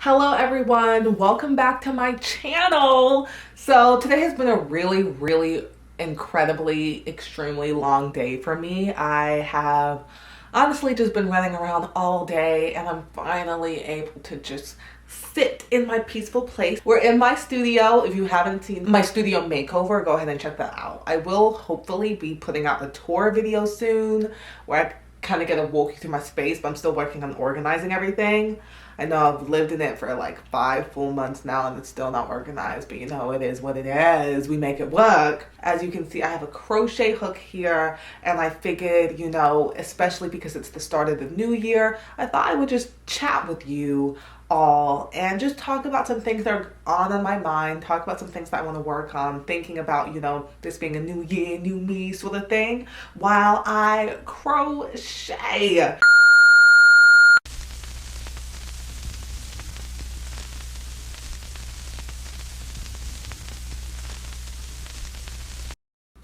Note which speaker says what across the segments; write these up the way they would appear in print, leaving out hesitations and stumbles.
Speaker 1: Hello everyone, welcome back to my channel. So today has been a really incredibly extremely long day for me. I have honestly just been running around all day and I'm finally able to just sit in my peaceful place. We're in my studio. If you haven't seen my studio makeover, go ahead and check that out. I will hopefully be putting out a tour video soon where I kind of get to walk you through my space, but I'm still working on organizing everything. I know I've lived in it for like 5 full months now and it's still not organized, but you know, it is what it is. We make it work. As you can see, I have a crochet hook here and I figured, you know, especially because it's the start of the new year, I thought I would just chat with you all and just talk about some things that are on my mind, talk about some things that I want to work on, thinking about, you know, this being a new year, new me sort of thing while I crochet.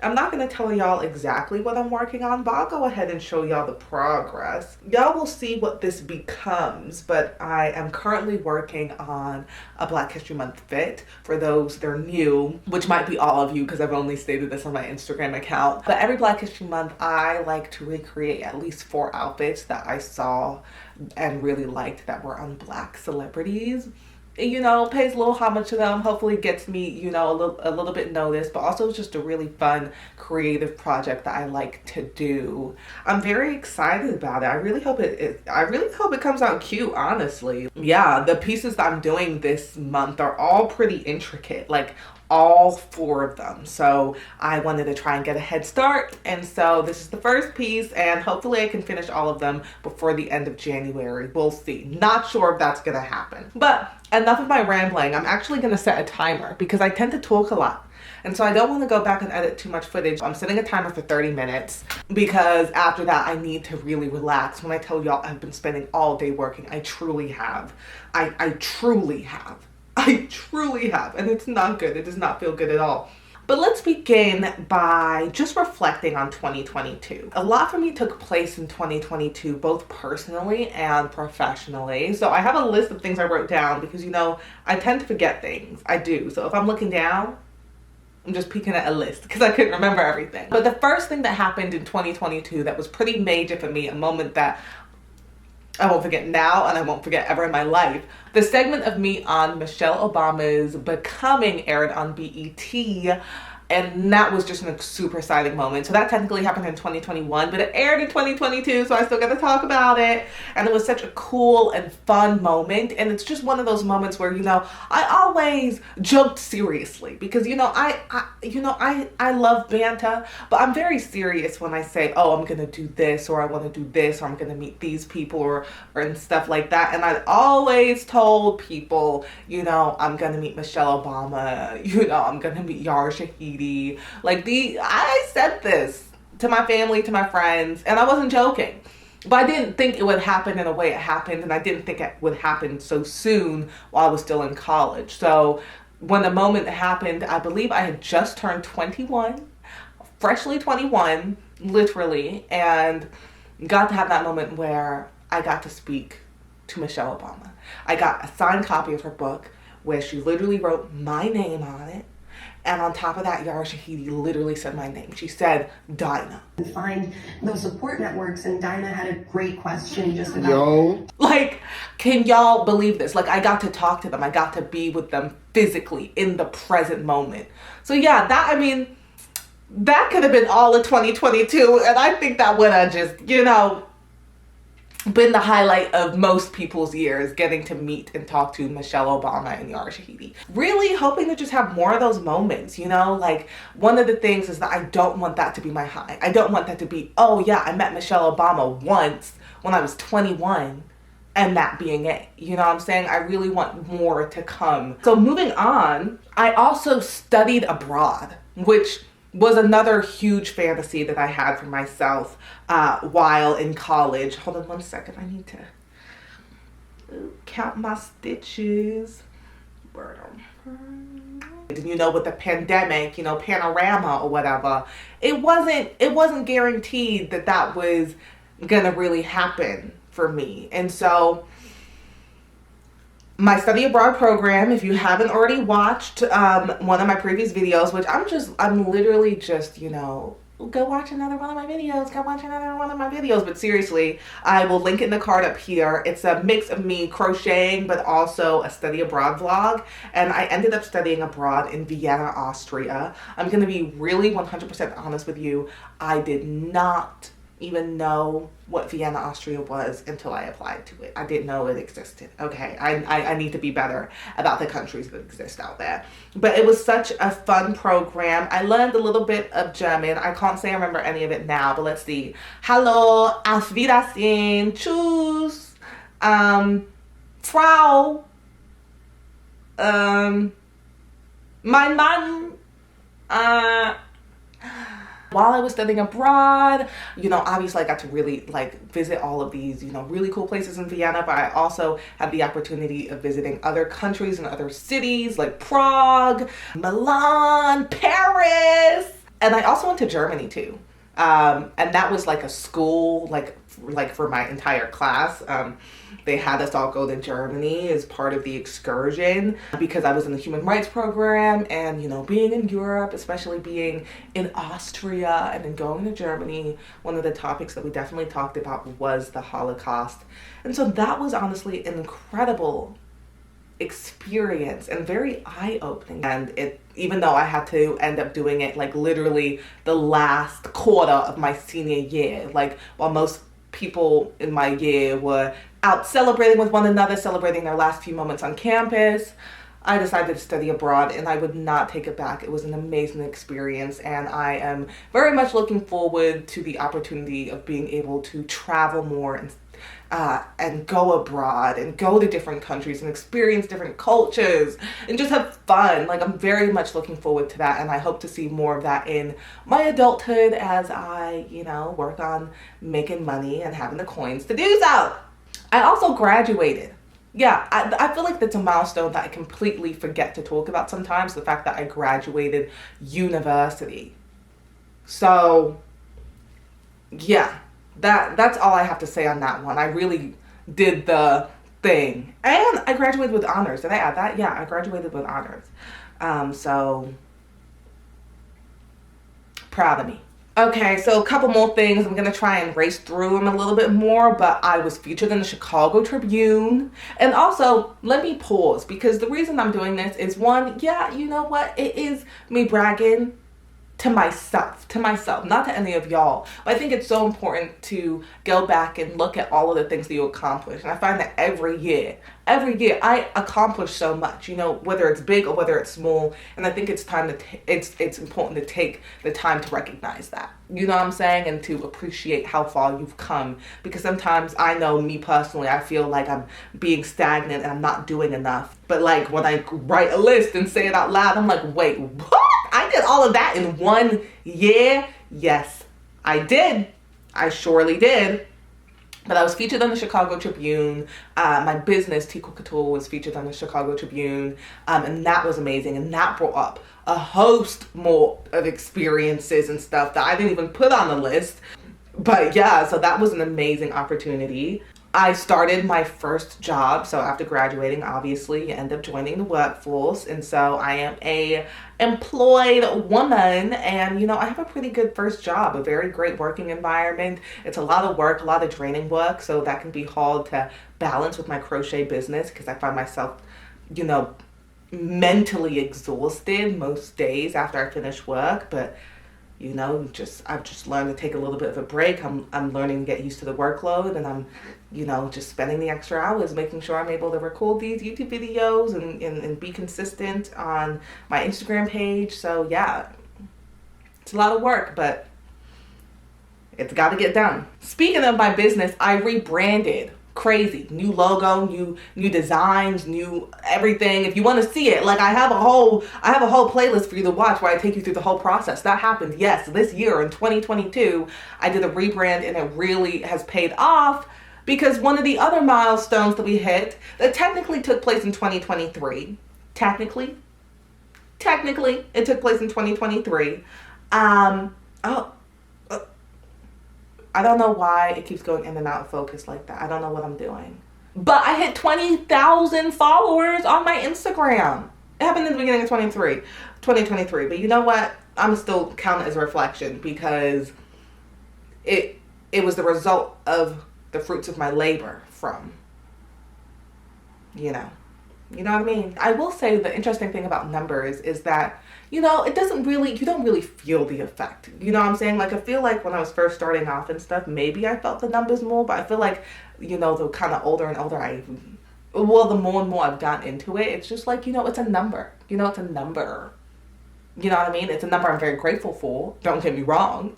Speaker 1: I'm not going to tell y'all exactly what I'm working on, but I'll go ahead and show y'all the progress. Y'all will see what this becomes, but I am currently working on a Black History Month fit for those that are new, which might be all of you because I've only stated this on my Instagram account. But every Black History Month, I like to recreate at least 4 outfits that I saw and really liked that were on Black celebrities. You know, pays a little homage to them, hopefully gets me, you know, a little bit noticed, but also it's just a really fun creative project that I like to do. I'm very excited about it. I really hope it comes out cute, honestly. Yeah, the pieces that I'm doing this month are all pretty intricate, like all 4 of them. So I wanted to try and get a head start. And so this is the first piece and hopefully I can finish all of them before the end of January. We'll see. Not sure if that's gonna happen. But enough of my rambling. I'm actually gonna set a timer because I tend to talk a lot. And so I don't want to go back and edit too much footage. I'm setting a timer for 30 minutes because after that I need to really relax. When I tell y'all I've been spending all day working, I truly have. I truly have. I truly have, and it's not good. It does not feel good at all. But let's begin by just reflecting on 2022. A lot for me took place in 2022, both personally and professionally. So I have a list of things I wrote down because, you know, I tend to forget things. I do. So if I'm looking down, I'm just peeking at a list because I couldn't remember everything. But the first thing that happened in 2022 that was pretty major for me, a moment that I won't forget now and I won't forget ever in my life. The segment of me on Michelle Obama's Becoming aired on BET. And that was just a super exciting moment. So that technically happened in 2021, but it aired in 2022, so I still got to talk about it. And it was such a cool and fun moment. And it's just one of those moments where, you know, I always joked seriously because, you know, I love banter, but I'm very serious when I say, oh, I'm gonna do this, or I want to do this, or I'm gonna meet these people, or and stuff like that. And I always told people, you know, I'm gonna meet Michelle Obama, you know, I'm gonna meet Yara Shahidi. I said this to my family, to my friends, and I wasn't joking. But I didn't think it would happen in the way it happened, and I didn't think it would happen so soon while I was still in college. So when the moment happened, I believe I had just turned 21, freshly 21, literally, and got to have that moment where I got to speak to Michelle Obama. I got a signed copy of her book where she literally wrote my name on it. And on top of that, Yara Shahidi literally said my name. She said, Dinah.
Speaker 2: Find those support networks, and Dinah had a great question just about
Speaker 1: like, can y'all believe this? Like, I got to talk to them. I got to be with them physically in the present moment. So yeah, that could have been all of 2022, and I think that would have just, you know, been the highlight of most people's years, getting to meet and talk to Michelle Obama and Yara Shahidi. Really hoping to just have more of those moments, you know? Like, one of the things is that I don't want that to be my high. I don't want that to be, oh yeah, I met Michelle Obama once when I was 21 and that being it. You know what I'm saying? I really want more to come. So moving on, I also studied abroad, which was another huge fantasy that I had for myself while in college. Hold on one second. I need to count my stitches. You know, with the pandemic, you know, panorama or whatever, it wasn't guaranteed that that was gonna really happen for me. And so my study abroad program. If you haven't already watched one of my previous videos, which I'm literally just, go watch another one of my videos, but seriously, I will link it in the card up here. It's a mix of me crocheting but also a study abroad vlog, and I ended up studying abroad in Vienna, Austria. I'm gonna be really 100% honest with you. I did not even know what Vienna, Austria was until I applied to it. I didn't know it existed. Okay, I need to be better about the countries that exist out there. But it was such a fun program. I learned a little bit of German. I can't say I remember any of it now, but let's see. Hallo, auf Wiedersehen, tschüss, Frau, mein Mann, while I was studying abroad, obviously I got to really visit all of these, really cool places in Vienna, but I also had the opportunity of visiting other countries and other cities like Prague, Milan, Paris, and I also went to Germany too. And that was like a school, like for my entire class. They had us all go to Germany as part of the excursion because I was in the human rights program, and being in Europe, especially being in Austria and then going to Germany, one of the topics that we definitely talked about was the Holocaust. And so that was honestly an incredible experience and very eye-opening. And even though I had to end up doing it literally the last quarter of my senior year, while most people in my year were out celebrating with one another, celebrating their last few moments on campus, I decided to study abroad, and I would not take it back. It was an amazing experience, and I am very much looking forward to the opportunity of being able to travel more and go abroad and go to different countries and experience different cultures and just have fun. I'm very much looking forward to that, and I hope to see more of that in my adulthood as I, work on making money and having the coins to do so. I also graduated. Yeah, I feel like that's a milestone that I completely forget to talk about sometimes, the fact that I graduated university. So, yeah, that's all I have to say on that one. I really did the thing. And I graduated with honors. Did I add that? Yeah, I graduated with honors. So, proud of me. Okay, so a couple more things. I'm going to try and race through them a little bit more, but I was featured in the Chicago Tribune. And also, let me pause, because the reason I'm doing this is, one, yeah, you know what? It is me bragging to myself, not to any of y'all. But I think it's so important to go back and look at all of the things that you accomplish. And I find that every year I accomplish so much, whether it's big or whether it's small. And I think it's time to it's important to take the time to recognize that. You know what I'm saying? And to appreciate how far you've come. Because sometimes, I know me personally, I feel like I'm being stagnant and I'm not doing enough. But when I write a list and say it out loud, I'm like, wait, what? I did all of that in 1 year? Yes, I did. I surely did. But I was featured on the Chicago Tribune. My business, Tico Couture, was featured on the Chicago Tribune. And that was amazing. And that brought up a host more of experiences and stuff that I didn't even put on the list. But yeah, so that was an amazing opportunity. I started my first job. So after graduating, obviously, you end up joining the workforce. And so I am a employed woman, and I have a pretty good first job, a very great working environment. It's a lot of work, a lot of draining work, so that can be hard to balance with my crochet business, because I find myself, mentally exhausted most days after I finish work. But I've just learned to take a little bit of a break. I'm learning to get used to the workload, and I'm, just spending the extra hours making sure I'm able to record these YouTube videos and be consistent on my Instagram page. So yeah, it's a lot of work, but it's got to get done. Speaking of my business, I rebranded. Crazy. New logo, new designs, new everything. If you want to see it, I have a whole playlist for you to watch where I take you through the whole process. That happened, yes, this year in 2022. I did a rebrand, and it really has paid off, because one of the other milestones that we hit that technically took place in 2023. Technically it took place in 2023. I don't know why it keeps going in and out of focus like that. I don't know what I'm doing. But I hit 20,000 followers on my Instagram. It happened in the beginning of 2023. But you know what? I'm still counting it as a reflection because it was the result of the fruits of my labor from, you know. You know what I mean? I will say the interesting thing about numbers is that, you know, you don't really feel the effect. You know what I'm saying? Like, I feel like when I was first starting off and stuff, maybe I felt the numbers more, but I feel like, you know, the kind of older and older the more and more I've gotten into it, it's just like, you know, it's a number. You know, it's a number. You know what I mean? It's a number I'm very grateful for. Don't get me wrong.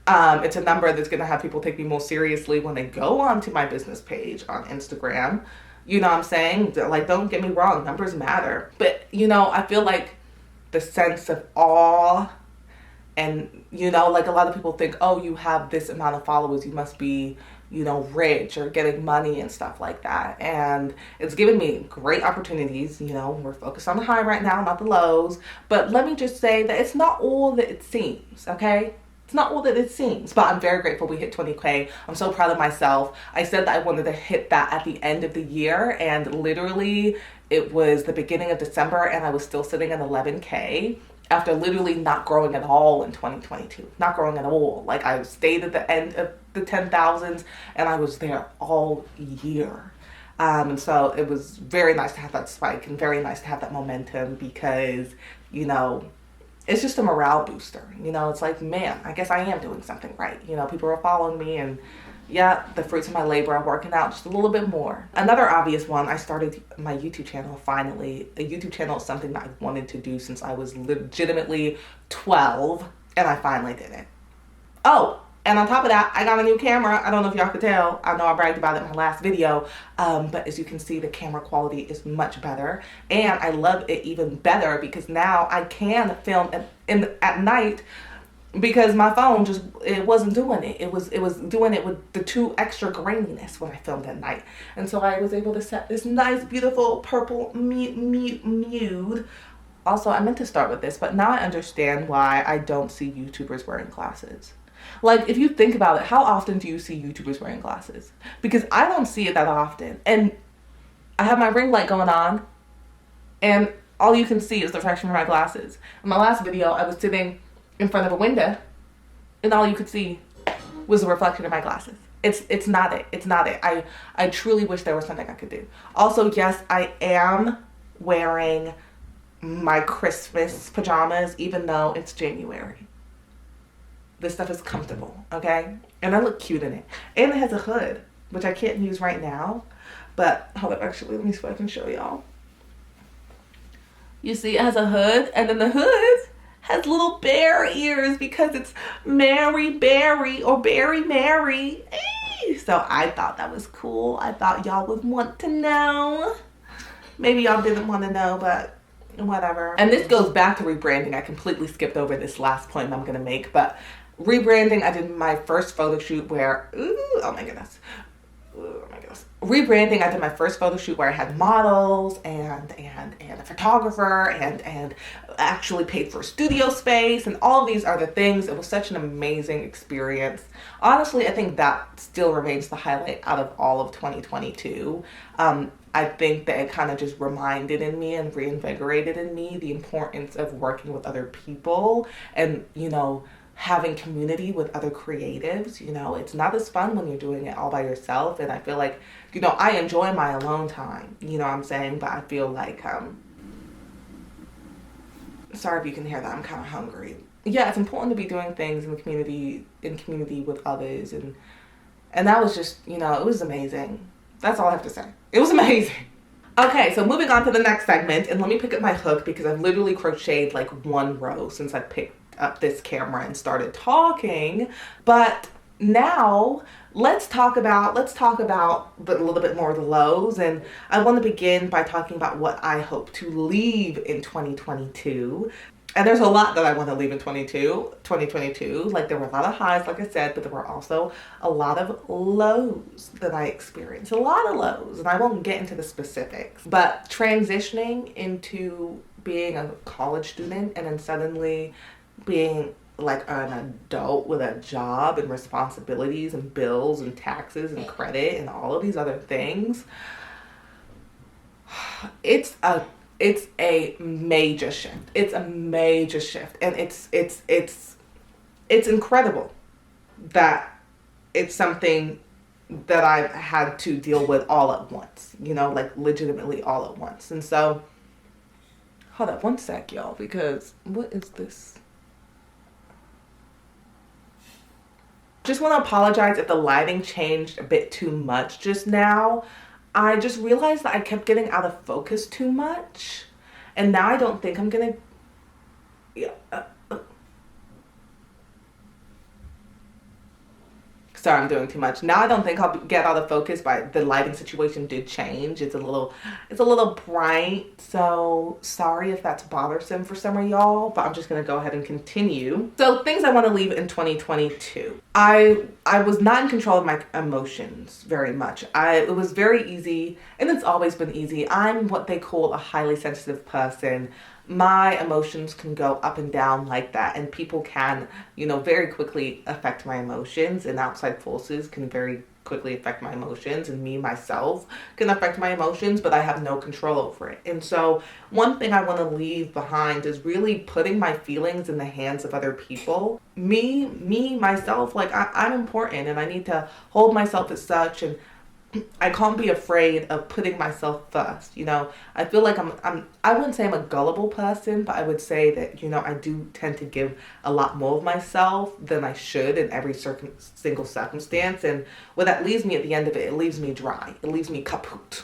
Speaker 1: It's a number that's going to have people take me more seriously when they go onto my business page on Instagram. You know what I'm saying? Like, don't get me wrong, numbers matter. But, you know, I feel like the sense of awe and, you know, like a lot of people think, oh, you have this amount of followers, you must be, you know, rich or getting money and stuff like that. And it's given me great opportunities. You know, we're focused on the high right now, not the lows. But let me just say that it's not all that it seems, okay? It's not all that it seems, but I'm very grateful we hit 20K. I'm so proud of myself. I said that I wanted to hit that at the end of the year, and literally it was the beginning of December and I was still sitting at 11K after literally not growing at all in 2022. Not growing at all. Like, I stayed at the end of the 10,000s and I was there all year. And so it was very nice to have that spike and very nice to have that momentum because, you know, it's just a morale booster. You know, it's like, man, I guess I am doing something right. You know, people are following me and yeah, the fruits of my labor are working out just a little bit more. Another obvious one, I started my YouTube channel finally. A YouTube channel is something that I wanted to do since I was legitimately 12 and I finally did it. Oh, and on top of that, I got a new camera. I don't know if y'all could tell. I know I bragged about it in my last video. But as you can see, the camera quality is much better. And I love it even better because now I can film at night because my phone it wasn't doing it. It was doing it with the too extra graininess when I filmed at night. And so I was able to set this nice, beautiful purple nude. Also, I meant to start with this, but now I understand why I don't see YouTubers wearing glasses. Like, if you think about it, how often do you see YouTubers wearing glasses? Because I don't see it that often. And I have my ring light going on, and all you can see is the reflection of my glasses. In my last video, I was sitting in front of a window, and all you could see was the reflection of my glasses. It's not it. It's not it. I truly wish there was something I could do. Also, yes, I am wearing my Christmas pajamas, even though it's January. This stuff is comfortable, okay? And I look cute in it. And it has a hood, which I can't use right now. But, hold up, actually, let me see if I can show y'all. You see, it has a hood, and then the hood has little bear ears because it's Mary Berry or Berry Mary. So I thought that was cool. I thought y'all would want to know. Maybe y'all didn't want to know, but whatever. And this goes back to rebranding. I completely skipped over this last point I'm going to make, but rebranding, I did my first photo shoot where, oh my goodness. Rebranding, I did my first photo shoot where I had models and a photographer and actually paid for studio space and all of these other things. It was such an amazing experience. Honestly, I think that still remains the highlight out of all of 2022. I think that it kind of just reminded in me and reinvigorated in me the importance of working with other people and, you know, having community with other creatives. You know, it's not as fun when you're doing it all by yourself. And I feel like, you know, I enjoy my alone time, you know what I'm saying? But I feel like, sorry if you can hear that, I'm kind of hungry. Yeah, it's important to be doing things in community with others. And that was just, you know, it was amazing. That's all I have to say. It was amazing. Okay, so moving on to the next segment, and let me pick up my hook because I've literally crocheted like one row since I picked up this camera and started talking. But now let's talk about a little bit more of the lows, and I want to begin by talking about what I hope to leave in 2022. And there's a lot that I want to leave in 2022. Like, there were a lot of highs, like I said, but there were also a lot of lows that I experienced. A lot of lows, and I won't get into the specifics. But transitioning into being a college student and then suddenly being like an adult with a job and responsibilities and bills and taxes and credit and all of these other things, it's a major shift. It's a major shift, and it's incredible that it's something that I've had to deal with all at once, you know, like legitimately all at once. And so, hold up one sec, y'all, because what is this? Just want to apologize if the lighting changed a bit too much just now. I just realized that I kept getting out of focus too much, and now I don't think I'm gonna, yeah, sorry, I'm doing too much. Now I don't think I'll get out of focus, but the lighting situation did change. It's a little bright, so sorry if that's bothersome for some of y'all, but I'm just gonna go ahead and continue. So things I want to leave in 2022. I was not in control of my emotions very much. It was very easy, and it's always been easy. I'm what they call a highly sensitive person. My emotions can go up and down like that, and people can, you know, very quickly affect my emotions, and outside forces can very quickly affect my emotions, and me myself can affect my emotions, but I have no control over it. And so one thing I want to leave behind is really putting my feelings in the hands of other people. Me myself, like I'm important, and I need to hold myself as such, and I can't be afraid of putting myself first. You know, I feel like I wouldn't say I'm a gullible person, but I would say that, you know, I do tend to give a lot more of myself than I should in every single circumstance. And what that leaves me at the end of it, it leaves me dry. It leaves me kaput.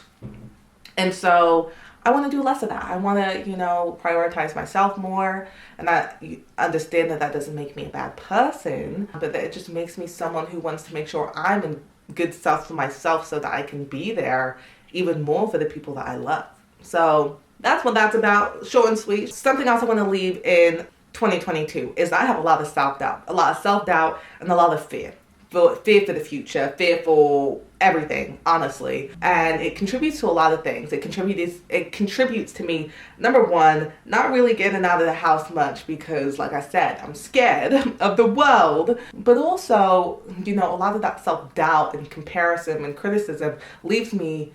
Speaker 1: And so I want to do less of that. I want to, you know, prioritize myself more, and I understand that that doesn't make me a bad person, but that it just makes me someone who wants to make sure I'm in good stuff for myself so that I can be there even more for the people that I love. So that's what that's about. Short and sweet. Something else I want to leave in 2022 is I have a lot of self-doubt. A lot of self-doubt and a lot of fear. Fear for the future, fear for everything, honestly. And it contributes to a lot of things. It contributes to me, number one, not really getting out of the house much because, like I said, I'm scared of the world. But also, you know, a lot of that self-doubt and comparison and criticism leaves me,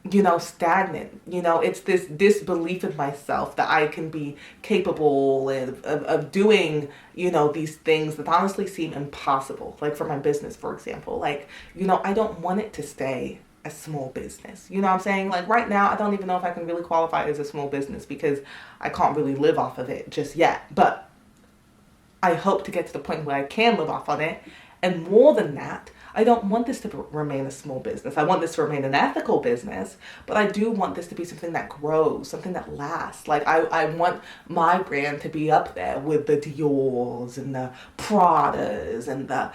Speaker 1: you know, stagnant. You know, it's this disbelief in myself that I can be capable of doing, you know, these things that honestly seem impossible. Like for my business, for example, like, you know, I don't want it to stay a small business. You know what I'm saying? Like right now, I don't even know if I can really qualify as a small business because I can't really live off of it just yet. But I hope to get to the point where I can live off on it. And more than that, I don't want this to remain a small business. I want this to remain an ethical business, but I do want this to be something that grows, something that lasts. Like I want my brand to be up there with the Dior's and the Pradas and the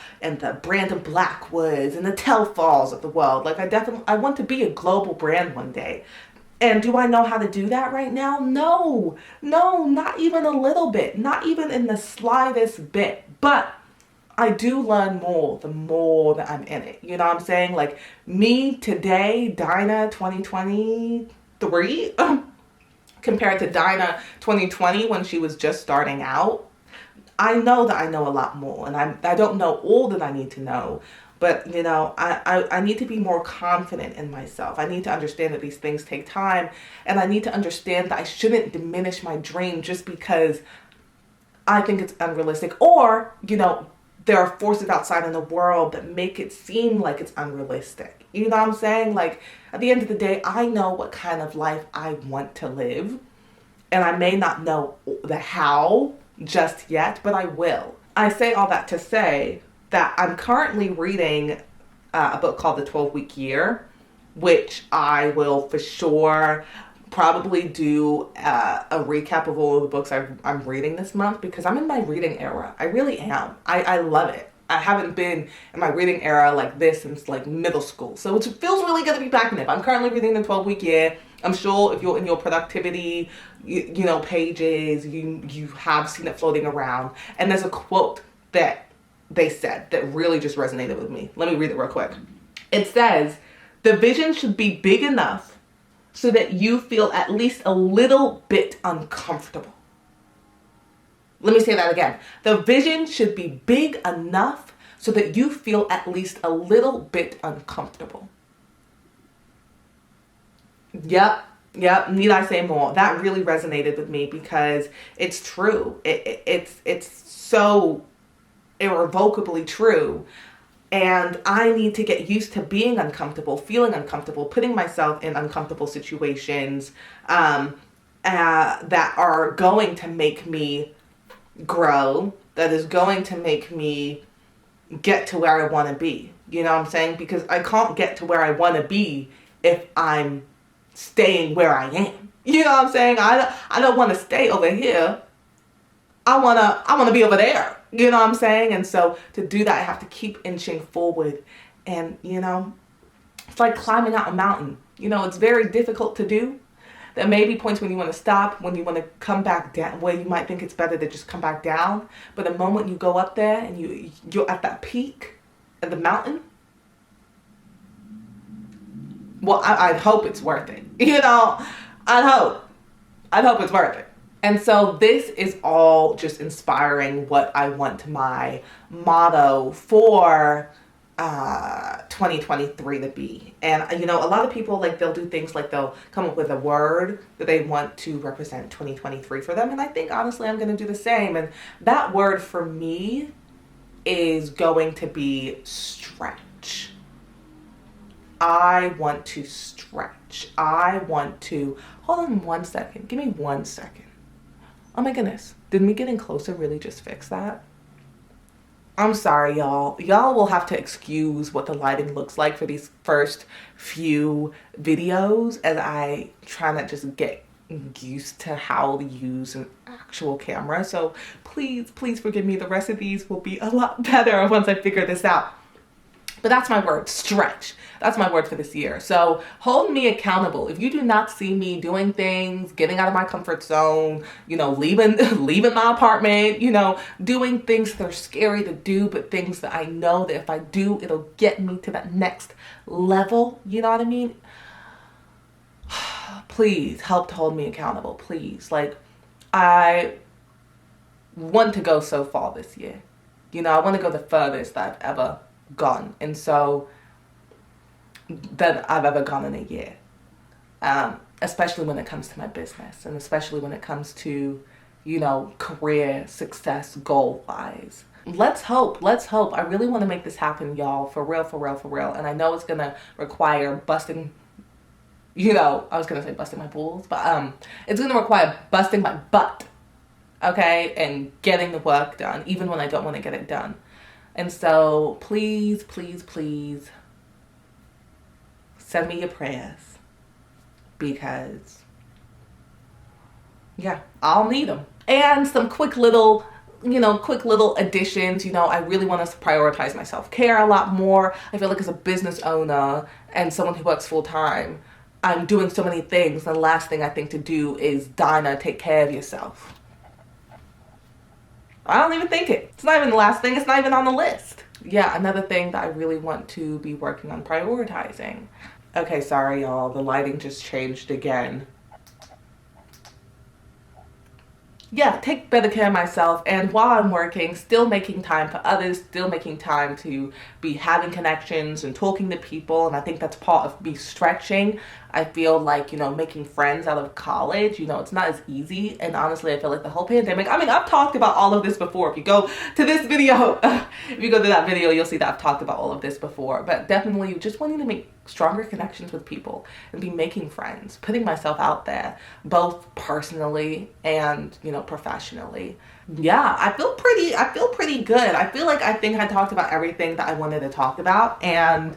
Speaker 1: Brandon Blackwoods and the Telfars of the world. Like I want to be a global brand one day. And do I know how to do that right now? No, not even a little bit, not even in the slightest bit. But I do learn more the more that I'm in it. You know what I'm saying? Like me today, Dinah 2023, compared to Dinah 2020 when she was just starting out, I know that I know a lot more, and I don't know all that I need to know. But, you know, I need to be more confident in myself. I need to understand that these things take time, and I need to understand that I shouldn't diminish my dream just because I think it's unrealistic, or, you know, there are forces outside in the world that make it seem like it's unrealistic. You know what I'm saying? Like, at the end of the day, I know what kind of life I want to live. And I may not know the how just yet, but I will. I say all that to say that I'm currently reading a book called The 12-Week Year, which I will for sure probably do a recap of all of the books I'm reading this month, because I'm in my reading era. I really am. I love it. I haven't been in my reading era like this since like middle school. So it feels really good to be back in it. I'm currently reading The 12-Week Year. I'm sure if you're in your productivity, you know, pages, you have seen it floating around. And there's a quote that they said that really just resonated with me. Let me read it real quick. It says, "The vision should be big enough so that you feel at least a little bit uncomfortable." Let me say that again. The vision should be big enough so that you feel at least a little bit uncomfortable. Yep. Need I say more? That really resonated with me because it's true. It's so irrevocably true. And I need to get used to being uncomfortable, feeling uncomfortable, putting myself in uncomfortable situations that are going to make me grow, that is going to make me get to where I want to be. You know what I'm saying? Because I can't get to where I want to be if I'm staying where I am. You know what I'm saying? I don't want to stay over here. I want to be over there. You know what I'm saying? And so to do that, I have to keep inching forward. And, you know, it's like climbing out a mountain. You know, it's very difficult to do. There may be points when you want to stop, when you want to come back down, where you might think it's better to just come back down. But the moment you go up there and you're at that peak of the mountain, well, I hope it's worth it. You know, I'd hope it's worth it. And so this is all just inspiring what I want my motto for 2023 to be. And, you know, a lot of people, like, they'll do things like they'll come up with a word that they want to represent 2023 for them. And I think, honestly, I'm going to do the same. And that word for me is going to be stretch. I want to stretch. I want to, hold on 1 second. Give me 1 second. Oh my goodness. Did me getting closer really just fix that? I'm sorry, y'all. Y'all will have to excuse what the lighting looks like for these first few videos as I try to just get used to how to use an actual camera. So please forgive me. The rest of these will be a lot better once I figure this out. But that's my word, stretch. That's my word for this year. So hold me accountable. If you do not see me doing things, getting out of my comfort zone, you know, leaving my apartment, you know, doing things that are scary to do, but things that I know that if I do, it'll get me to that next level. You know what I mean? Please help to hold me accountable, please. Like, I want to go so far this year. You know, I want to go the furthest that I've ever gone, and so that I've ever gone in a year, especially when it comes to my business, and especially when it comes to, you know, career success goal wise. Let's hope. I really want to make this happen, y'all, for real. And I know it's gonna require busting, you know, I was gonna say busting my balls, but it's gonna require busting my butt, okay, and getting the work done even when I don't want to get it done. And so please send me your prayers, because yeah, I'll need them. And some quick little additions. You know, I really want to prioritize my self-care a lot more. I feel like as a business owner and someone who works full time, I'm doing so many things. The last thing I think to do is, Dinah, take care of yourself. I don't even think it. It's not even the last thing. It's not even on the list. Yeah, another thing that I really want to be working on prioritizing. Okay, sorry, y'all. The lighting just changed again. Yeah, take better care of myself, and while I'm working, still making time for others, still making time to be having connections and talking to people. And I think that's part of me stretching. I feel like, you know, making friends out of college, you know, it's not as easy. And honestly, I feel like the whole pandemic, I mean, I've talked about all of this before. If you go to this video, if you go to that video, you'll see that I've talked about all of this before. But definitely just wanting to make stronger connections with people and be making friends, putting myself out there, both personally and, you know, professionally. Yeah, I feel pretty good. I think I talked about everything that I wanted to talk about, and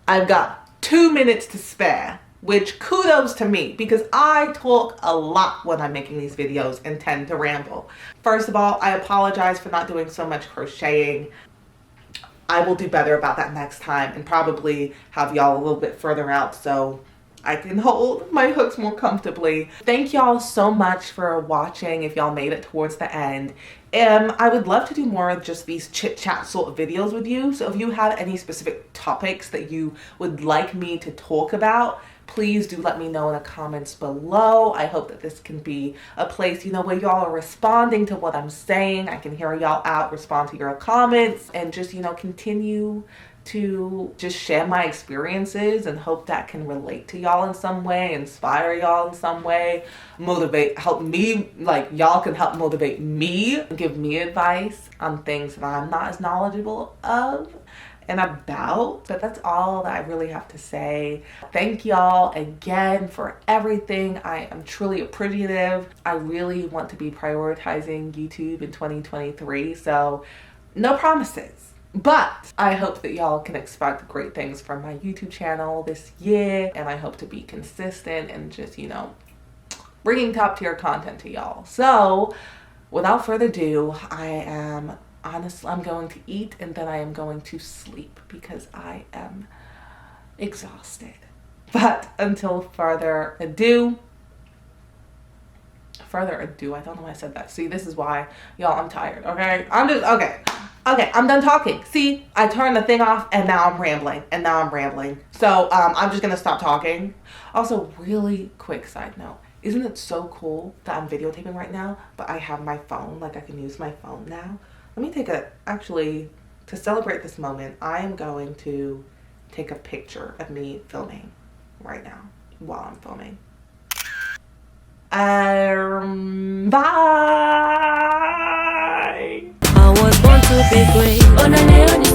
Speaker 1: I've got 2 minutes to spare, which kudos to me, because I talk a lot when I'm making these videos and tend to ramble. First of all, I apologize for not doing so much crocheting. I will do better about that next time, and probably have y'all a little bit further out so I can hold my hooks more comfortably. Thank y'all so much for watching, if y'all made it towards the end. I would love to do more of just these chit chat sort of videos with you. So if you have any specific topics that you would like me to talk about, please do let me know in the comments below. I hope that this can be a place, you know, where y'all are responding to what I'm saying. I can hear y'all out, respond to your comments, and just, you know, continue to just share my experiences and hope that can relate to y'all in some way, inspire y'all in some way, motivate, help me, like y'all can help motivate me, give me advice on things that I'm not as knowledgeable of and about. But that's all that I really have to say. Thank y'all again for everything. I am truly appreciative. I really want to be prioritizing YouTube in 2023, so no promises. But I hope that y'all can expect great things from my YouTube channel this year, and I hope to be consistent and just, you know, bringing top tier content to y'all. So without further ado, I'm going to eat and then I am going to sleep because I am exhausted. But until further ado, I don't know why I said that. See, this is why, y'all, I'm tired, okay? Okay, I'm done talking. See, I turned the thing off and now I'm rambling. So I'm just gonna stop talking. Also, really quick side note. Isn't it so cool that I'm videotaping right now, but I have my phone, like I can use my phone now? Let me actually, to celebrate this moment, I am going to take a picture of me filming right now while I'm filming. Bye!
Speaker 3: I was born to be great.